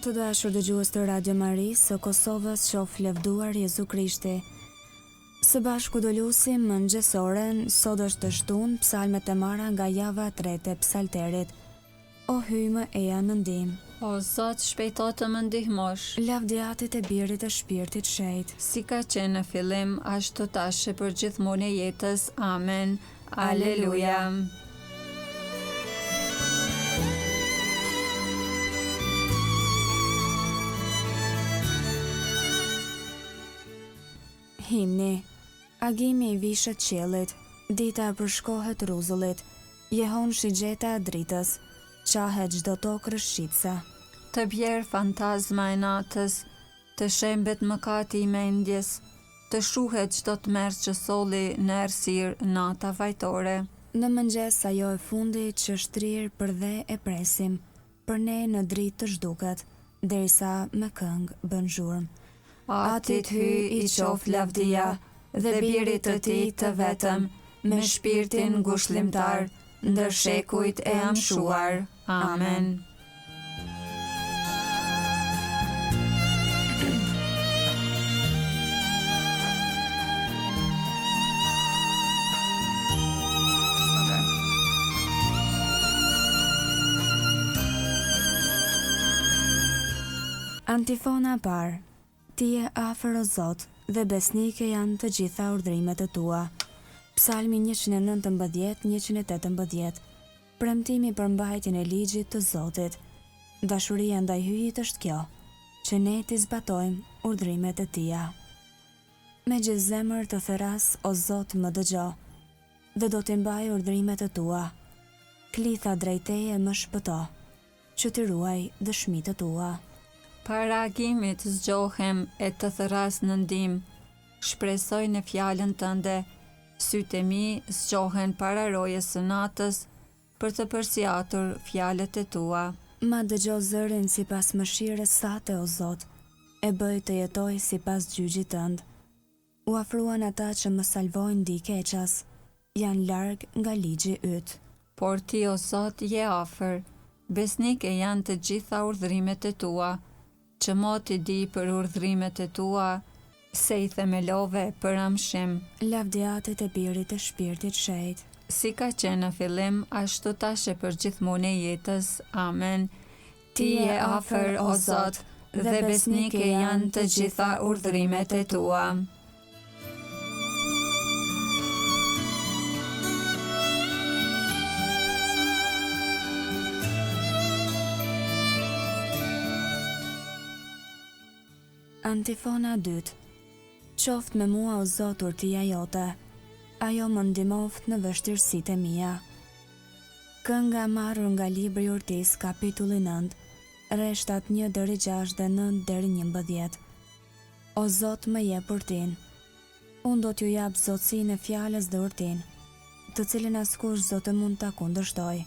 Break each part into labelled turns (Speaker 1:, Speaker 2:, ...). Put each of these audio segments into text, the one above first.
Speaker 1: Të dashur dëgjues të Radio Maris së Kosovës, qoftë lavdruar Jezu Krishti. Së bashku do lusim mëngjesoren, sot është shtunë, psalmet e marra nga java e tretë e psalterit. O hymë eja në ndihmë.
Speaker 2: O Zot, shpejto të më ndihmosh.
Speaker 1: Lavdiatit e birit e shpirtit shejt.
Speaker 2: Si ka qenë në fillim, ashtu tash për gjithmonë e jetës. Amen. Aleluja.
Speaker 1: Himni. Agimi i vishët qiellit, dita e përshkohet rruzullit, jehon shigjeta e dritës, qahet çdo tokë rëshqitëse.
Speaker 2: Të bjerë fantazma e natës, të shembet mëkati i mendjes, të shuhet çdo të merë që soli në errësirë nata vajtore.
Speaker 1: Në mëngjes ajo e fundi që shtrirë për dhe e presim, për ne në dritë të zhduket, derisa me këngë bën zhurmë.
Speaker 2: Atit hy i qof lavdia, dhe birit të ti të vetëm, me shpirtin ngushëllimtar, ndër shekujt e amshuar. Amen.
Speaker 1: Antifona parë. Ti je afër o Zot, dhe besnike janë të gjitha urdhrimet e tua. Psalmi 119-118. Premtimi për mbajtjen e ligjit të Zotit. Dashuria ndaj hyjit është kjo, që ne t'i zbatojmë urdhrimet e Tia. Me gjithë zemër të theras o Zot më dëgjo, dhe do t'i mbaj urdhrimet e tua. Klitha drejteje më shpëto, që t'i ruaj dëshmitë tua.
Speaker 2: Para agimit zgjohem e të thëras në ndim, shpresoj në fjalën tënde, sytë e mi zgjohen para rojes së natës, për të përsjatur fjalët e tua.
Speaker 1: Ma dëgjo zërin si pas mëshirës sate o Zot, e bëj të jetoj si pas gjyqit tënd. U afruan ata që më salvojnë di keqas, janë larg nga ligji yt.
Speaker 2: Por ti o Zot je afër, besnike janë të gjitha urdhrimet e tua, që moti di për urdhrimet e tua, se i themelove për amshim.
Speaker 1: Lavdiatit e birit e shpirtit shejt.
Speaker 2: Si ka qenë në fillim, ashtu tash e për gjithmonë e jetës. Amen. Ti je afër o Zot, dhe besnike janë të gjitha urdhrimet e tua.
Speaker 1: Antifona 2. Qoft me mua o Zot urtia jote, ajo më ndihmoft në vështirësitë e mia. Kënga marrur nga libri i Urtis, kapitulli 9, rreshtat 1-6 dhe 9-11. O Zot më jep urtin. Unë do t'ju jap zotësinë e fjalës dhe urtin, të cilën askush s'do të mund ta kundërshtoj.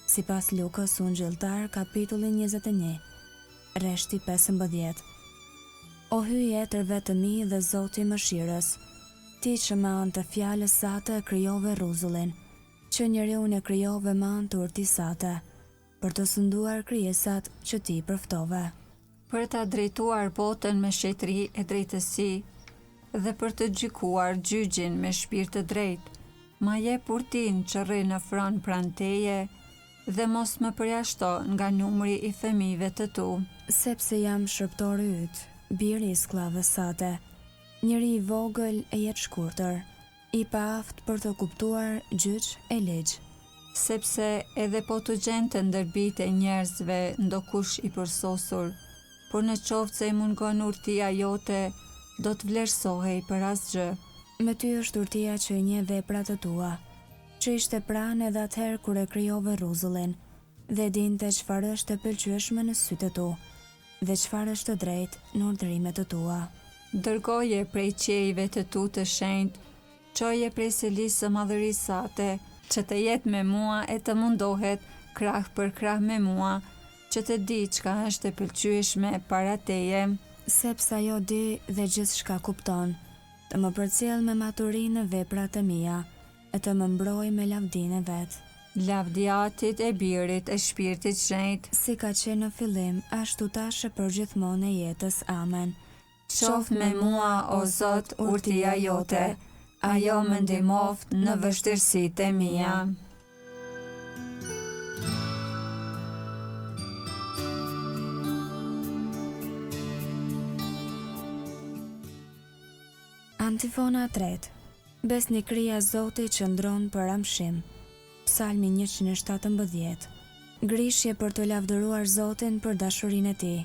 Speaker 1: Sipas Lukës Ungjilltar, kapitulli 21, rreshti 15. O hyj jetërve të mi dhe Zoti mëshirës, ti që me anë të fjalës sate e krijove rruzullin, që njeriun e krijove me anë të urtisë sate, për të sunduar krijesat që ti përftove.
Speaker 2: Për ta drejtuar botën me shetëri e drejtësi, dhe për të gjykuar gjyqin me shpirt të drejtë, ma jep urtin që rri në fron pranë teje, dhe mos më përjashto nga numri i fëmijëve të tu.
Speaker 1: Sepse jam shërptori yt, biri i sklavës sate, njëri i vogël e jetë shkurtër, i paaft për të kuptuar gjyq e ligj.
Speaker 2: Sepse edhe po të gjente ndër bijtë e njerëzve ndokush i përsosur, por në qoftë se i mungon urtia jote, do të vlerësohej për asgjë.
Speaker 1: Me ty është urtia që i njeh veprat e tua, që ishte pranë edhe atëherë kur e krijove rruzullin, dhe dinte çfarë është e pëlqyeshme në sytë e tu, dhe çfarë është të drejtë në urdhrimet e tua.
Speaker 2: Dërgoje prej qiejve të tu të shenjtë, çoje prej selisë së madhërisë sate, që të jetë me mua e të mundohet krah për krah me mua, që të di çka është e pëlqyeshme para teje.
Speaker 1: Sepse ajo di dhe gjithçka kupton, të më përcjell me maturinë në veprat e mia, e të më mbrojë me lavdinë e vet.
Speaker 2: Lavdiatit e Birit e Shpirtit Shenjtë,
Speaker 1: si ka qenë në fillim, ashtu tash e përgjithmonë e jetës. Amen.
Speaker 2: qoft me mua, o Zot, urtia jote, ajo më ndihmoft në vështirësitë e mia.
Speaker 1: Antifona 3. Besnikëria Zotit qëndron për amshim. Psalmi 117. Grishje për të lavdëruar Zotin për dashurinë e tij.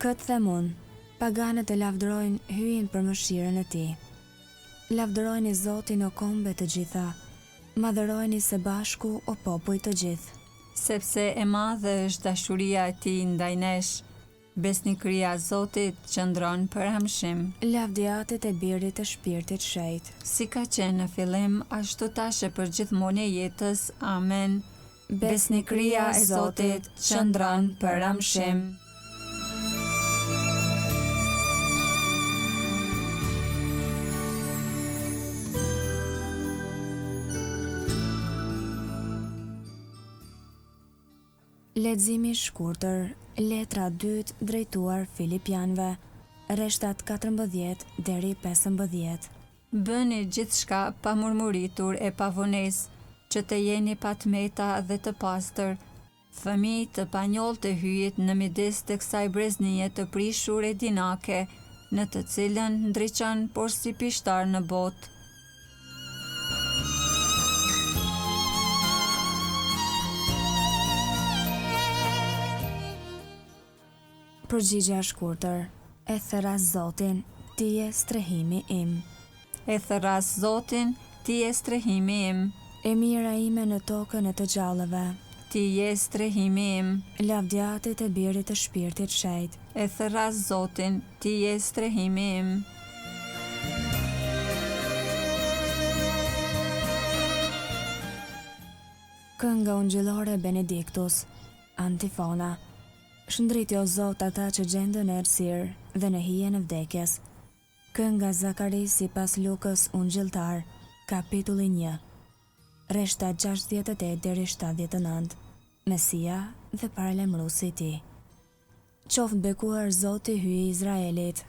Speaker 1: Këtë them unë, paganët e lavdërojnë hyjin për mëshirën e tij. Lavdërojni Zotin o kombe të gjitha, madhërojni së bashku o popull të gjithë.
Speaker 2: Sepse e madhe është dashuria e tij ndaj nesh, besnikëria e Zotit qëndron për amshim.
Speaker 1: Lavdiatit e Birit të Shpirtit Shenjtë,
Speaker 2: Si ka qenë në fillim, ashtu tash e përgjithmonë e jetës. Amen. Besnikëria e Zotit qëndron për amshim.
Speaker 1: Leximi i shkurtër, letra 2 drejtuar Filipianëve, rreshtat 14 deri 15.
Speaker 2: Bëni gjithçka pa murmuritur e pa vonesë, që të jeni pa tmeta dhe të pastër, fëmijë të panjoll të hyjit në midis të kësaj breznie të prishur e dinake, në të cilën ndriçon por si pishtar në botë.
Speaker 1: Përgjigja e shkurtër, e thëras Zotin, ti je strehimi im.
Speaker 2: E thëras Zotin, ti je strehimi im.
Speaker 1: E mira ime në tokën e të gjallëve.
Speaker 2: Ti je strehimi im.
Speaker 1: Lavdiatit e Birit të Shpirtit Shenjtë.
Speaker 2: E thëras Zotin, ti je strehimi im.
Speaker 1: Kënga ungjillore Benediktus. Antifona. Shndriti o Zot ata që gjendën në errësirë dhe në hijen e vdekjes. Kënga Zakaris sipas Lukës ungjilltar, kapitulli 1. Rreshta 68 deri 79. Mesia dhe paralajmëruesi i tij. Qoftë bekuar Zoti hyj Izraelit,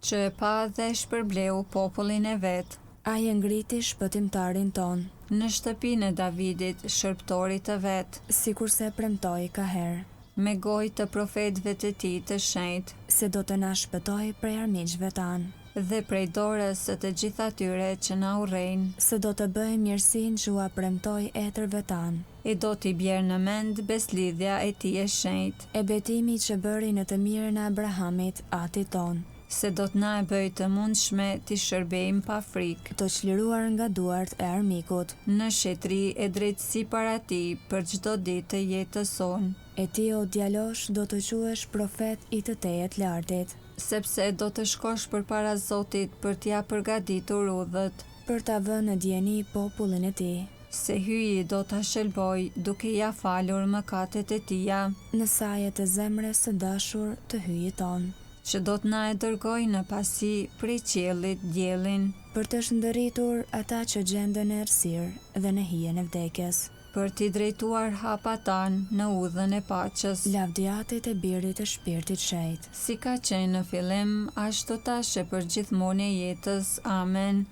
Speaker 2: Që e pa dhe shpërbleu popullin e vet,
Speaker 1: ai e ngriti shpëtimtarin ton,
Speaker 2: në shtëpinë e Davidit, shërptorit të vet,
Speaker 1: sikurse premtoi ka herë,
Speaker 2: me gojë të profetëve të tij të shenjtë,
Speaker 1: se do të na shpëtoi prej armiqve tan,
Speaker 2: dhe prej dorës së të gjithë atyre që na urrejnë,
Speaker 1: se do të bëjë mirësinë që ua premtoi etërve tan,
Speaker 2: i do t'i bjerë në mend beslidhja e tij e shenjtë,
Speaker 1: e betimi që bëri në të mirën e Abrahamit, atit ton,
Speaker 2: se do t'na e bëj të mundshme t'i shërbejmë pa frikë,
Speaker 1: të çliruar nga duart e armikut,
Speaker 2: në shetri e drejtësi para tij për çdo ditë të jetës sonë,
Speaker 1: e ti o djalosh do të quhesh profet i të Tejet Lartit,
Speaker 2: sepse do të shkosh përpara Zotit për t'ia përgatitur udhët,
Speaker 1: për ta vënë në dieni popullin e tij,
Speaker 2: se hyji do ta shëlboj duke ja falur mëkatet e tija,
Speaker 1: në sajet e zemrës së dashur të hyjit ton,
Speaker 2: që do t'na e dërgoj në pasi prej qiellit diellin,
Speaker 1: për të shndërritur ata që gjenden në errësirë dhe në hijen e vdekjes,
Speaker 2: për t'i drejtuar hapat tanë në udhën e paqes,
Speaker 1: lavdiatit e Birit të Shpirtit Shenjtë,
Speaker 2: si ka qenë në fillim, ashtu tash e përgjithmonë e jetës. Amen.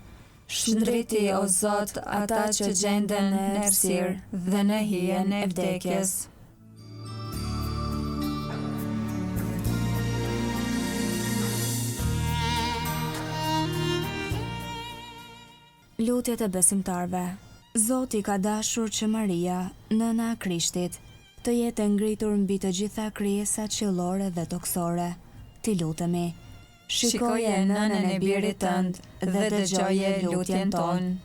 Speaker 2: Shndriti o Zot ata që gjenden në errësirë dhe në hijen e vdekjes.
Speaker 1: Lutjet e besimtarve. Zoti ka dashur që Maria, nëna e Krishtit, të jetë ngritur mbi të gjitha krijesat qiellore dhe toksore. Ti lutemi, shikoje nënën e birit tënd dhe dëgjoje lutjen tonë.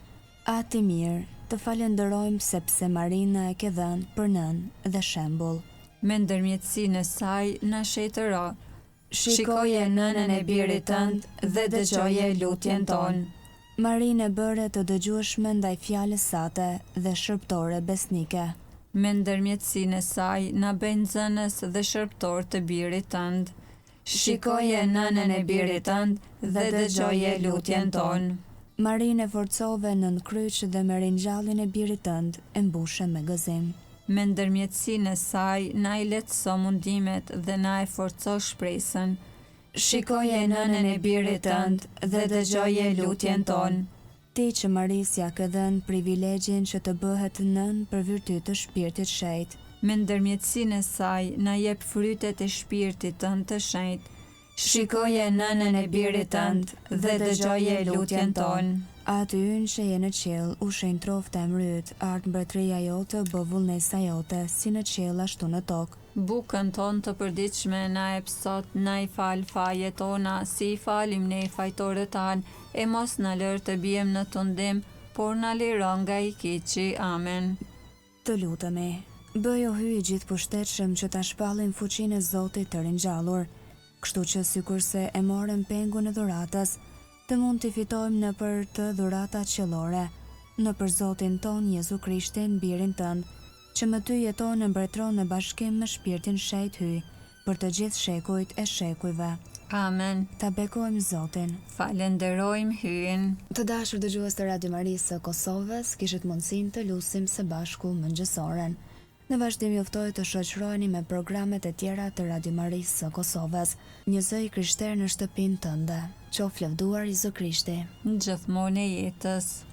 Speaker 1: Ati mirë, të falenderojmë sepse Marina e ke dhënë për nënë dhe shembull.
Speaker 2: Me ndërmjetësinë e saj na shejtëro.
Speaker 1: Shikoje nënën e birit tënd dhe dëgjoje lutjen tonë. Marinë e bëre të dëgjueshme ndaj fjalës sate dhe shërptore besnike.
Speaker 2: Me ndërmjetësinë e saj na bën zënës dhe shërptor të birit tënd.
Speaker 1: Shikoje nënën e birit tënd dhe dëgjoje lutjen tonë. Marinë e forcove nën kryq dhe me ringjalljen e birit tënd e mbushe me gëzim.
Speaker 2: Me ndërmjetësinë e saj, na i lehtëso mundimet dhe na e forco shpresën.
Speaker 1: Shikoje nënën e birit tënd dhe dëgjoje lutjen tonë. Ti që Marisja ke dhënë privilegjin që të bëhet nën për virtyt të Shpirtit Shenjtë.
Speaker 2: Me ndërmjetësinë e saj, na jep frytet e Shpirtit tënd të shenjtë.
Speaker 1: Shikoje nënën e birit tënd dhe dëgjoje lutjen tonë. Aty ynë që je në qiell, u shenjtroft emri yt, art mbretëria jote, bë vullnesa jote, si në qiell ashtu në tokë.
Speaker 2: Bukën tonë të përditshme na e sot, na i fal fajet tona, si i falim ne fajtorët tanë, e mos na lër të bijem në tundim, por na liro nga i keqi. Amen.
Speaker 1: Të lutemi, bëjo hyj i gjithë pushtetshëm që ta shpallim fuqinë e Zotit të ringjallur, kështu që sikurse e morëm pengun e dhuratës, të mund t'i fitojmë në për të dhuratat qiellore, në për Zotin ton Jezu Krishtin, birin tënd, që më ty jeton e mbretëron në bashkim me Shpirtin Shenjtë hyj, për të gjithë shekujt e shekujve.
Speaker 2: Amen.
Speaker 1: Ta bekojmë Zotin.
Speaker 2: Falenderojmë hyjin.
Speaker 1: Të dashur dëgjues të Radio Marisë së Kosovës, kishit mundësinë të lusim së bashku mëngjesoren. Në vazhdim ju ftoj të shoqëroheni me programet e tjera të Radio Marisë së Kosovës. Një zë i krishter në shtëpinë tënde. Qoftë lavduar Jezu Krishti.
Speaker 2: Gjithmonë e jetës.